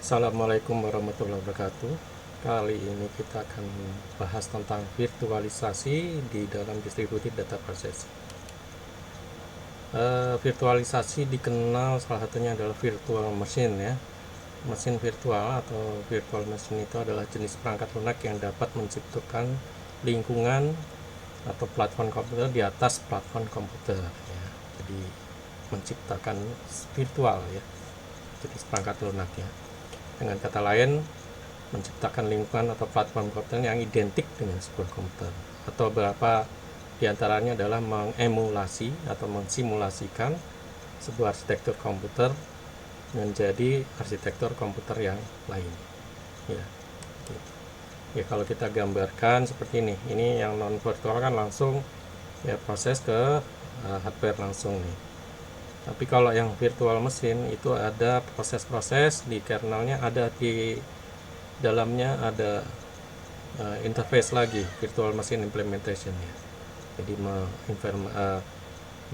Assalamualaikum warahmatullahi wabarakatuh. Kali ini kita akan bahas tentang virtualisasi di dalam distributed data processing. Virtualisasi dikenal salah satunya adalah virtual machine ya. Mesin virtual atau virtual machine itu adalah jenis perangkat lunak yang dapat menciptakan lingkungan atau platform komputer di atas platform komputer ya. Jadi menciptakan virtual ya, jenis perangkat lunak ya. Dengan kata lain, menciptakan lingkungan atau platform komputer yang identik dengan sebuah komputer, atau beberapa diantaranya adalah mengemulasi atau mensimulasikan sebuah arsitektur komputer menjadi arsitektur komputer yang lain ya. Ya, kalau kita gambarkan seperti ini yang non virtual kan langsung ya proses ke hardware langsung nih. Tapi kalau yang virtual mesin itu ada proses-proses di kernelnya, ada di dalamnya ada interface lagi, virtual machine implementation ya. Jadi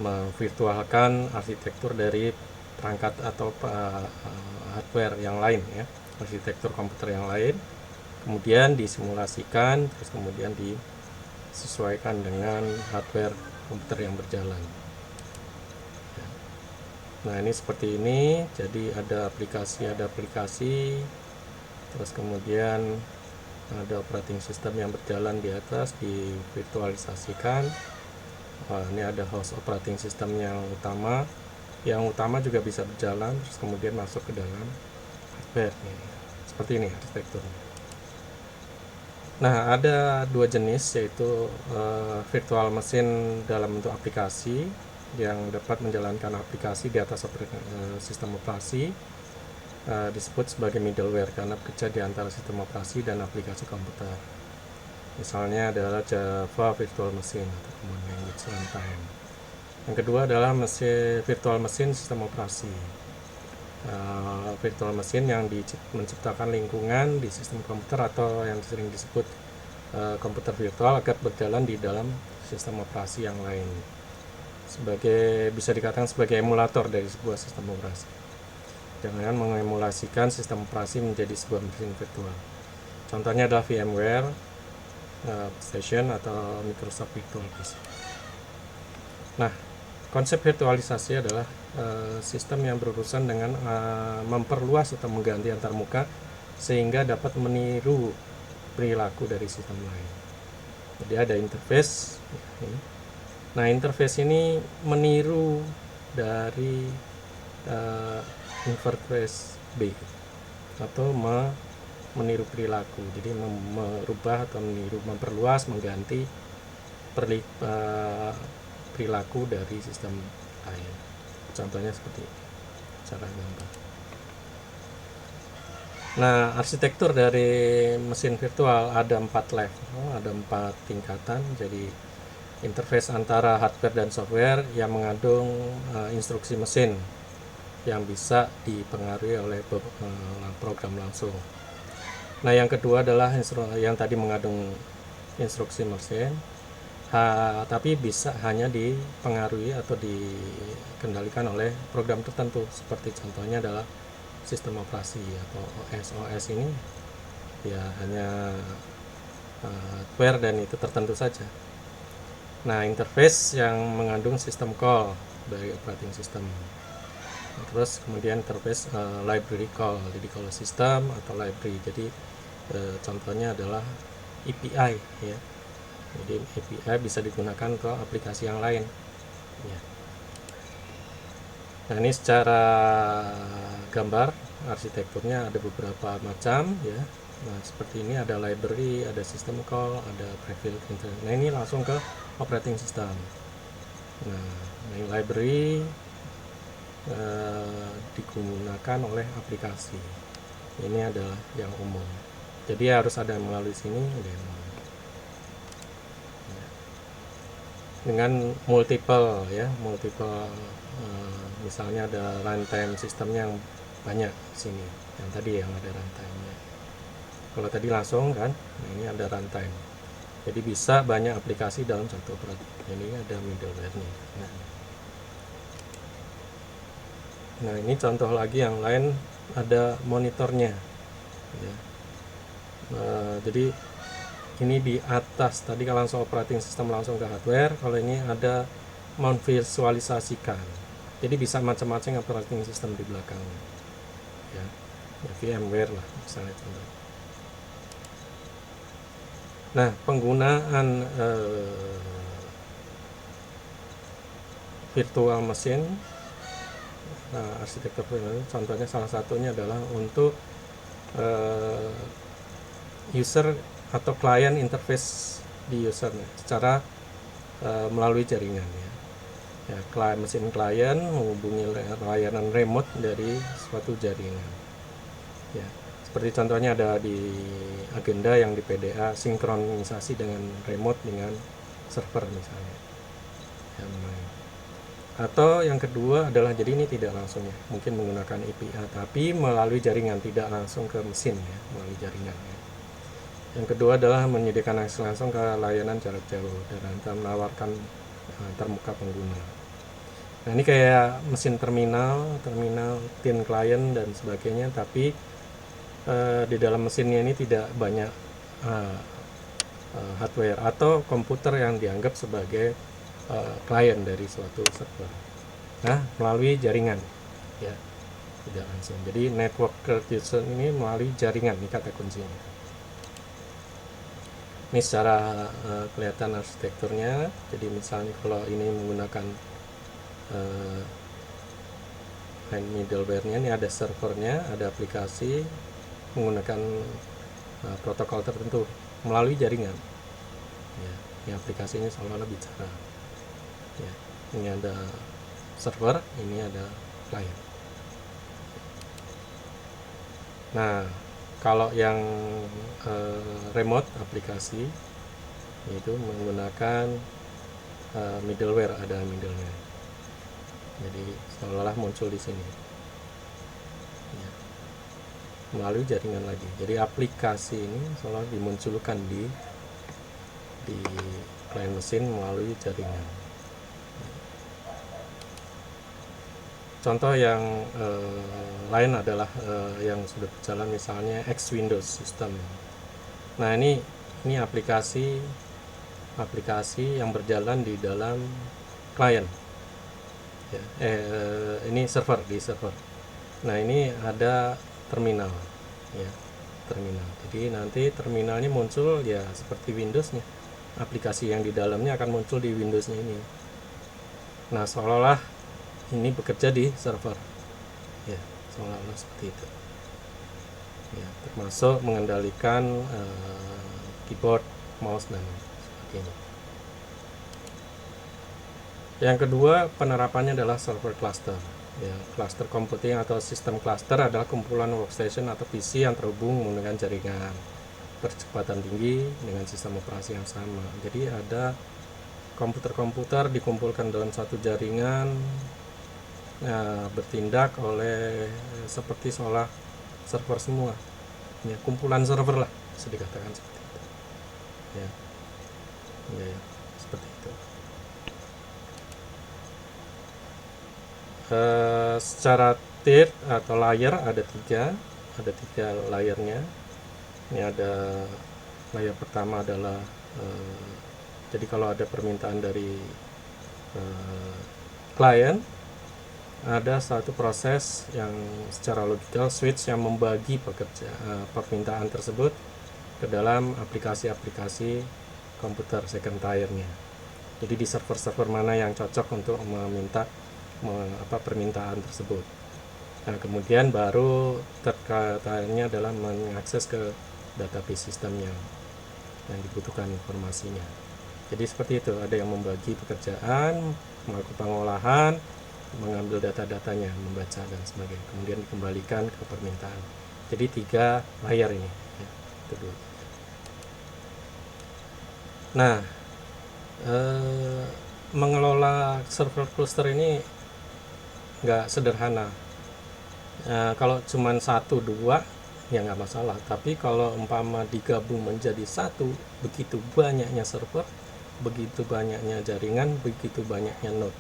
memvirtualkan arsitektur dari perangkat atau hardware yang lain ya, arsitektur komputer yang lain, kemudian disimulasikan, terus kemudian disesuaikan dengan hardware komputer yang berjalan. Nah, ini seperti ini. Jadi ada aplikasi, terus kemudian ada operating system yang berjalan di atas, divirtualisasikan. Ini ada host operating system yang utama juga bisa berjalan, terus kemudian masuk ke dalam hardware nih. Seperti ini arsitekturnya. Nah, ada dua jenis, yaitu virtual machine dalam bentuk aplikasi yang dapat menjalankan aplikasi di atas sistem operasi, disebut sebagai middleware karena bekerja di antara sistem operasi dan aplikasi komputer. Misalnya adalah Java Virtual Machine atau Common Language Runtime. Yang kedua adalah virtual machine sistem operasi. Virtual machine yang menciptakan lingkungan di sistem komputer atau yang sering disebut komputer virtual agar berjalan di dalam sistem operasi yang lain. Bisa dikatakan sebagai emulator dari sebuah sistem operasi. Dengan mengemulasikan sistem operasi menjadi sebuah mesin virtual. Contohnya adalah VMware Station atau Microsoft Virtual PC. Nah, konsep virtualisasi adalah sistem yang berurusan dengan memperluas atau mengganti antarmuka sehingga dapat meniru perilaku dari sistem lain. Jadi ada interface ini. Nah, interface ini meniru dari interface B atau meniru perilaku. Jadi merubah atau meniru, memperluas, mengganti perilaku dari sistem lain. Contohnya seperti ini, cara gambar. Nah, arsitektur dari mesin virtual ada 4 level, ada 4 tingkatan. Jadi interface antara hardware dan software yang mengandung instruksi mesin yang bisa dipengaruhi oleh program langsung. Nah, yang kedua adalah yang tadi mengandung instruksi mesin, tapi bisa hanya dipengaruhi atau dikendalikan oleh program tertentu, seperti contohnya adalah sistem operasi atau OS ini ya hanya hardware dan itu tertentu saja. Nah, interface yang mengandung sistem call dari operating system. Terus kemudian interface library call, jadi call system atau library. Jadi contohnya adalah API ya. Jadi API bisa digunakan ke aplikasi yang lain ya. Nah, ini secara gambar arsitekturnya ada beberapa macam ya. Nah, seperti ini ada library, ada system call, ada prefilled interface. Nah, ini langsung ke operating system. Nah, ini library digunakan oleh aplikasi. Ini adalah yang umum. Jadi harus ada melalui sini demo. Dengan multiple misalnya ada runtime sistem yang banyak sini. Yang tadi yang ada runtime-nya. Kalau tadi langsung kan, nah ini ada runtime. Jadi bisa banyak aplikasi dalam satu produk. Ini ada middleware-nya. Nah, ini contoh lagi yang lain ada monitornya ya. Jadi ini di atas tadi kalau langsung operating system langsung ke hardware, kalau ini ada memvisualisasikan, jadi bisa macam-macam operating system di belakang ya, VMware lah misalnya contoh. Nah, penggunaan virtual machine, arsitektur contohnya salah satunya adalah untuk user atau client interface di user secara melalui jaringan ya. Mesin klien menghubungi layanan remote dari suatu jaringan ya. Seperti contohnya ada di agenda yang di PDA, sinkronisasi dengan remote dengan server misalnya ya, atau yang kedua adalah jadi ini tidak langsung ya, mungkin menggunakan API tapi melalui jaringan, tidak langsung ke mesin ya, melalui jaringan ya. Yang kedua adalah menyediakan akses langsung ke layanan jarak jauh dan menawarkan antarmuka pengguna. Nah, ini kayak mesin terminal tin client dan sebagainya, tapi di dalam mesinnya ini tidak banyak hardware atau komputer yang dianggap sebagai klien dari suatu server. Nah, melalui jaringan ya, tidak langsung. Jadi network user ini melalui jaringan, ini kata kuncinya. Ini secara kelihatan arsitekturnya. Jadi misalnya kalau ini menggunakan middleware-nya, ini ada servernya, ada aplikasi menggunakan protokol tertentu melalui jaringan ya. Ini aplikasinya seolah-olah bicara ya. Ini ada server, ini ada client. Nah, kalau yang remote aplikasi itu menggunakan middleware, ada middleware. Jadi seolah-olah muncul di sini ya, melalui jaringan lagi. Jadi aplikasi ini seolah dimunculkan di client mesin melalui jaringan. Contoh yang lain adalah yang sudah berjalan misalnya X Windows System. Nah, ini aplikasi yang berjalan di dalam client ya. Ini server, di server. Nah, ini ada terminal ya, terminal. Jadi nanti terminalnya muncul ya seperti Windows-nya. Aplikasi yang di dalamnya akan muncul di Windows-nya ini. Nah, seolah-olah ini bekerja di server ya, seolah-olah seperti itu ya, termasuk mengendalikan keyboard, mouse dan sebagainya. Yang kedua, penerapannya adalah server cluster ya. Cluster computing atau sistem cluster adalah kumpulan workstation atau PC yang terhubung menggunakan jaringan berkecepatan tinggi dengan sistem operasi yang sama. Jadi ada komputer-komputer dikumpulkan dalam satu jaringan, bertindak oleh seperti seolah server semua ya, kumpulan server lah bisa dikatakan seperti itu ya, ya seperti itu. Secara tier atau layer ada tiga layernya. Ini ada layer pertama adalah jadi kalau ada permintaan dari klien, ada satu proses yang secara logikal switch yang membagi permintaan tersebut ke dalam aplikasi-aplikasi komputer second tier-nya. Jadi di server-server mana yang cocok untuk meminta permintaan tersebut. Nah, kemudian baru third tier-nya adalah mengakses ke database sistem yang dibutuhkan informasinya. Jadi seperti itu, ada yang membagi pekerjaan, melakukan pengolahan, mengambil data-datanya, membaca dan sebagainya, kemudian dikembalikan ke permintaan. Jadi 3 layer ini ya, itu dulu. Nah, mengelola server cluster ini nggak sederhana. Kalau cuma 1-2 ya nggak masalah, tapi kalau umpama digabung menjadi satu, begitu banyaknya server, begitu banyaknya jaringan, begitu banyaknya node.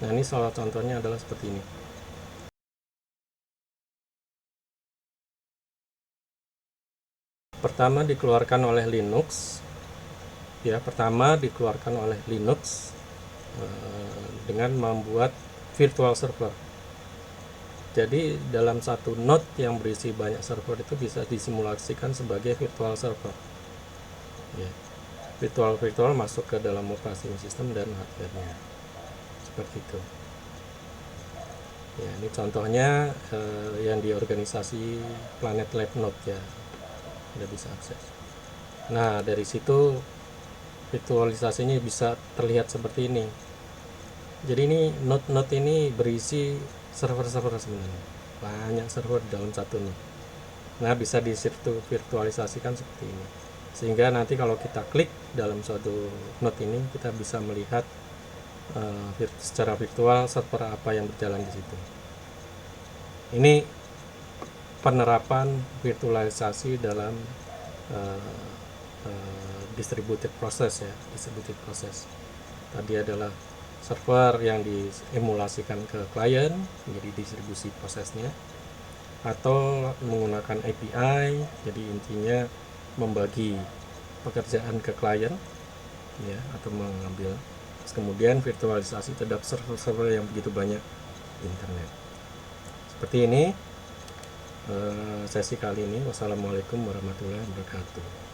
Nah, ini salah contohnya adalah seperti ini. Pertama dikeluarkan oleh Linux, ya. Pertama dikeluarkan oleh Linux dengan membuat virtual server. Jadi dalam satu node yang berisi banyak server itu bisa disimulasikan sebagai virtual server. Ya. Virtual masuk ke dalam operating system dan hardware-nya. Seperti itu. Ya, ini contohnya yang di organisasi Planet Lab Node ya. Udah bisa akses. Nah, dari situ virtualisasinya bisa terlihat seperti ini. Jadi ini node-node ini berisi server-server sebenarnya, banyak server dalam satu node. Nah, bisa virtualisasikan seperti ini, sehingga nanti kalau kita klik dalam suatu node ini, kita bisa melihat secara virtual server apa yang berjalan di situ. Ini penerapan virtualisasi dalam distributed process ya. Distributed process tadi adalah server yang diemulasikan ke klien menjadi distribusi prosesnya, atau menggunakan API. Jadi intinya membagi pekerjaan ke klien ya, atau mengambil. Kemudian virtualisasi terhadap server-server yang begitu banyak di internet. Seperti ini sesi kali ini. Wassalamualaikum warahmatullahi wabarakatuh.